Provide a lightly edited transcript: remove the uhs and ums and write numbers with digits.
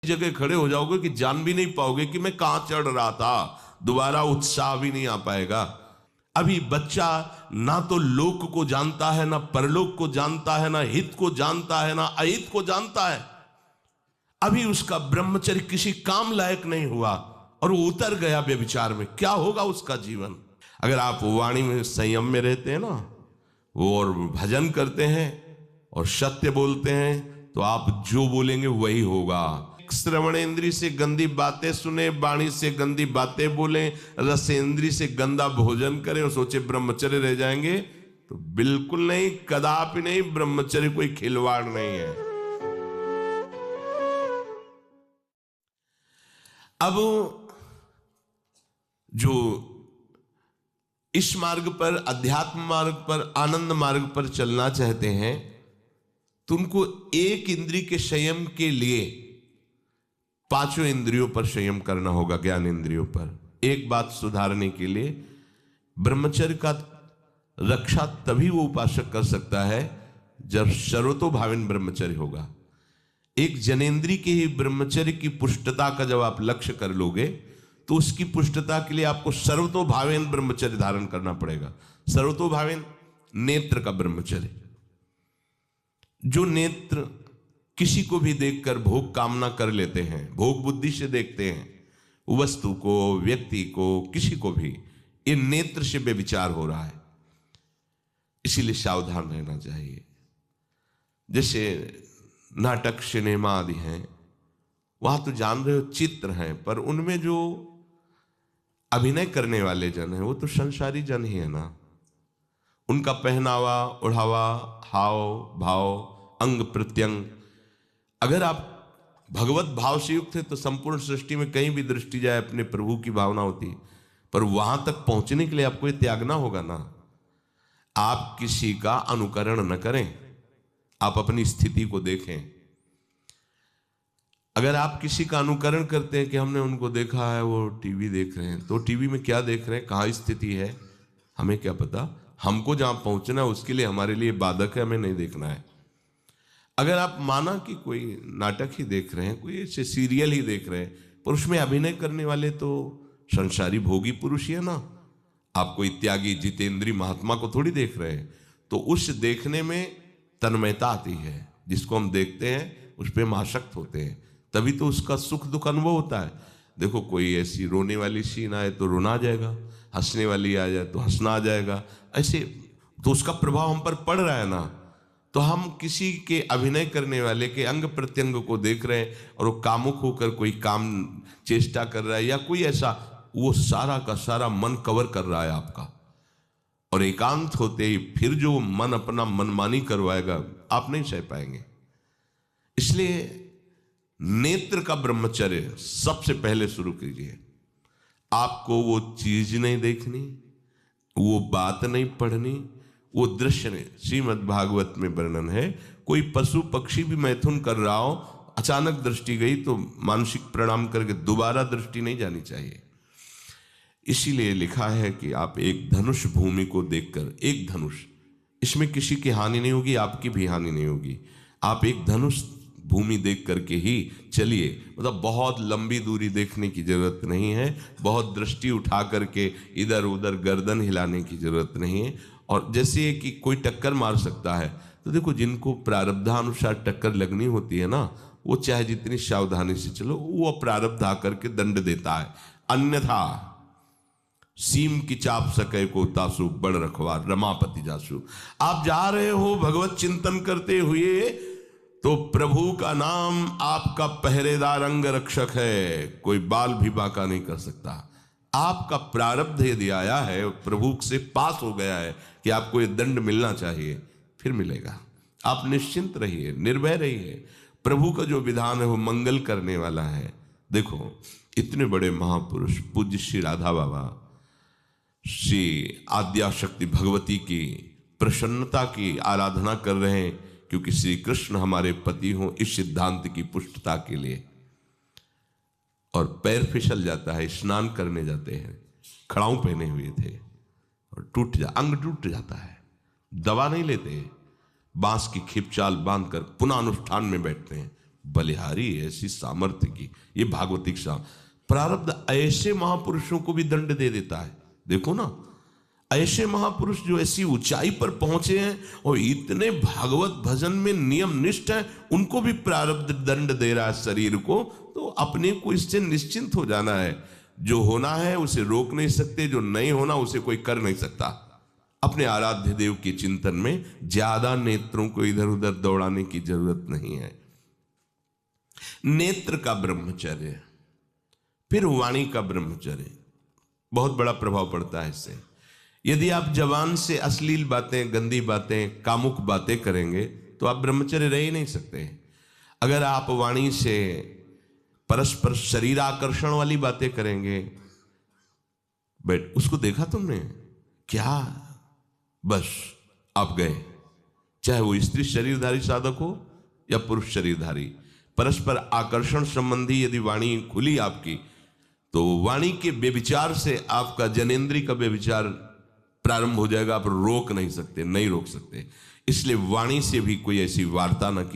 जगह खड़े हो जाओगे कि जान भी नहीं पाओगे कि मैं कहां चढ़ रहा था, दोबारा उत्साह भी नहीं आ पाएगा। अभी बच्चा ना तो लोक को जानता है, ना परलोक को जानता है, ना हित को जानता है, ना अहित को जानता है। अभी उसका ब्रह्मचर्य किसी काम लायक नहीं हुआ और वो उतर गया व्यभिचार में। क्या होगा उसका जीवन? अगर आप वाणी में संयम में रहते हैं ना, वो और भजन करते हैं और सत्य बोलते हैं, तो आप जो बोलेंगे वही होगा। श्रवणेंद्री से गंदी बातें सुने, वाणी से गंदी बातें बोले, रसेंद्री से गंदा भोजन करें और सोचे ब्रह्मचर्य रह जाएंगे, तो बिल्कुल नहीं, कदापि नहीं। ब्रह्मचर्य कोई खिलवाड़ नहीं है। अब जो इस मार्ग पर, अध्यात्म मार्ग पर, आनंद मार्ग पर चलना चाहते हैं, तो उनको एक इंद्रिय के संयम के लिए पांचों इंद्रियों पर संयम करना होगा, ज्ञान इंद्रियों पर। एक बात सुधारने के लिए ब्रह्मचर्य का रक्षा तभी वो उपासक कर सकता है जब सर्वतोभावेन ब्रह्मचर्य होगा। एक जनेन्द्रीय के ही ब्रह्मचर्य की पुष्टता का जब आप लक्ष्य कर लोगे, तो उसकी पुष्टता के लिए आपको सर्वतोभावेन ब्रह्मचर्य धारण करना पड़ेगा। सर्वतोभावेन नेत्र का ब्रह्मचर्य, जो नेत्र किसी को भी देखकर भोग कामना कर लेते हैं, भोग बुद्धि से देखते हैं वस्तु को, व्यक्ति को, किसी को भी, ये नेत्र से व्यभिचार हो रहा है। इसीलिए सावधान रहना चाहिए। जैसे नाटक, सिनेमा आदि हैं, वहां तो जान रहे हो चित्र हैं, पर उनमें जो अभिनय करने वाले जन हैं वो तो संसारी जन ही है ना। उनका पहनावा, ओढ़ावा, हाव भाव, अंग प्रत्यंग, अगर आप भगवत भाव से युक्त है तो संपूर्ण सृष्टि में कहीं भी दृष्टि जाए अपने प्रभु की भावना होती है। पर वहां तक पहुंचने के लिए आपको ये त्यागना होगा ना। आप किसी का अनुकरण न करें, आप अपनी स्थिति को देखें। अगर आप किसी का अनुकरण करते हैं कि हमने उनको देखा है, वो टीवी देख रहे हैं, तो टीवी में क्या देख रहे हैं, कहाँ स्थिति है, हमें क्या पता। हमको जहां पहुंचना है उसके लिए हमारे लिए बाधक है, हमें नहीं देखना है। अगर आप माना कि कोई नाटक ही देख रहे हैं, कोई ऐसे सीरियल ही देख रहे हैं, पर उसमें अभिनय करने वाले तो संसारी भोगी पुरुष ही है ना। आप कोई त्यागी जितेंद्री महात्मा को थोड़ी देख रहे हैं, तो उस देखने में तन्मयता आती है। जिसको हम देखते हैं उस पर हम आसक्त होते हैं, तभी तो उसका सुख दुख अनुभव होता है। देखो कोई ऐसी रोने वाली सीन आए तो रोना आ जाएगा, हंसने वाली आ जाए तो हंसना आ जाएगा, ऐसे तो उसका प्रभाव हम पर पड़ रहा है ना। तो हम किसी के अभिनय करने वाले के अंग प्रत्यंग को देख रहे हैं और वो कामुक होकर कोई काम चेष्टा कर रहा है या कोई ऐसा, वो सारा का सारा मन कवर कर रहा है आपका। और एकांत होते ही फिर जो मन अपना मनमानी करवाएगा, आप नहीं सह पाएंगे। इसलिए नेत्र का ब्रह्मचर्य सबसे पहले शुरू कीजिए। आपको वो चीज नहीं देखनी, वो बात नहीं पढ़नी, वो दृश्य नहीं। श्रीमद् भागवत में वर्णन है, कोई पशु पक्षी भी मैथुन कर रहा हो, अचानक दृष्टि गई तो मानसिक प्रणाम करके दोबारा दृष्टि नहीं जानी चाहिए। इसीलिए लिखा है कि आप एक धनुष भूमि को देखकर, एक धनुष, इसमें किसी की हानि नहीं होगी, आपकी भी हानि नहीं होगी। आप एक धनुष भूमि देख करके ही चलिए। मतलब बहुत लंबी दूरी देखने की जरूरत नहीं है, बहुत दृष्टि उठा करके इधर उधर गर्दन हिलाने की जरूरत नहीं है। और जैसे कि कोई टक्कर मार सकता है, तो देखो जिनको प्रारब्धानुसार टक्कर लगनी होती है ना, वो चाहे जितनी सावधानी से चलो, वो प्रारब्ध आकर के दंड देता है। अन्यथा सीम की चाप सके को तासु बड़ रखवार रमापति जासु। आप जा रहे हो भगवत चिंतन करते हुए, तो प्रभु का नाम आपका पहरेदार अंग रक्षक है, कोई बाल भी बांका नहीं कर सकता। आपका प्रारब्ध यदि आया है, प्रभु से पास हो गया है कि आपको ये दंड मिलना चाहिए, फिर मिलेगा। आप निश्चिंत रहिए, निर्भय रहिए। प्रभु का जो विधान है वो मंगल करने वाला है। देखो इतने बड़े महापुरुष पूज्य श्री राधा बाबा, श्री आद्याशक्ति भगवती की प्रसन्नता की आराधना कर रहे हैं, क्योंकि श्री कृष्ण हमारे पति हों, इस सिद्धांत की पुष्टता के लिए। और पैर फिसल जाता है, स्नान करने जाते हैं, खड़ाऊ पहने हुए थे और अंग टूट जाता है, दवा नहीं लेते, बांस की खिपचाल बांधकर पुनः अनुष्ठान में बैठते हैं, बलिहारी ऐसी सामर्थ्य की, ये भागवतिक प्रारब्ध ऐसे महापुरुषों को भी दंड दे देता है। देखो ना, ऐसे महापुरुष जो ऐसी ऊंचाई पर पहुंचे हैं और इतने भागवत भजन में नियम निष्ठ हैं, उनको भी प्रारब्ध दंड दे रहा है शरीर को। तो अपने को इससे निश्चिंत हो जाना है। जो होना है उसे रोक नहीं सकते, जो नहीं होना उसे कोई कर नहीं सकता। अपने आराध्य देव के चिंतन में ज्यादा नेत्रों को इधर उधर दौड़ाने की जरूरत नहीं है। नेत्र का ब्रह्मचर्य, फिर वाणी का ब्रह्मचर्य, बहुत बड़ा प्रभाव पड़ता है इससे। यदि आप जवान से अश्लील बातें, गंदी बातें, कामुक बातें करेंगे तो आप ब्रह्मचर्य रह ही नहीं सकते। अगर आप वाणी से परस्पर शरीर आकर्षण वाली बातें करेंगे, बट उसको देखा तुमने क्या, बस आप गए। चाहे वो स्त्री शरीरधारी साधक हो या पुरुष शरीरधारी, परस्पर आकर्षण संबंधी यदि वाणी खुली आपकी, तो वाणी के व्यभिचार से आपका जनेंद्री का व्यभिचार प्रारंभ हो जाएगा। आप रोक नहीं सकते, नहीं रोक सकते। इसलिए वाणी से भी कोई ऐसी वार्ता न की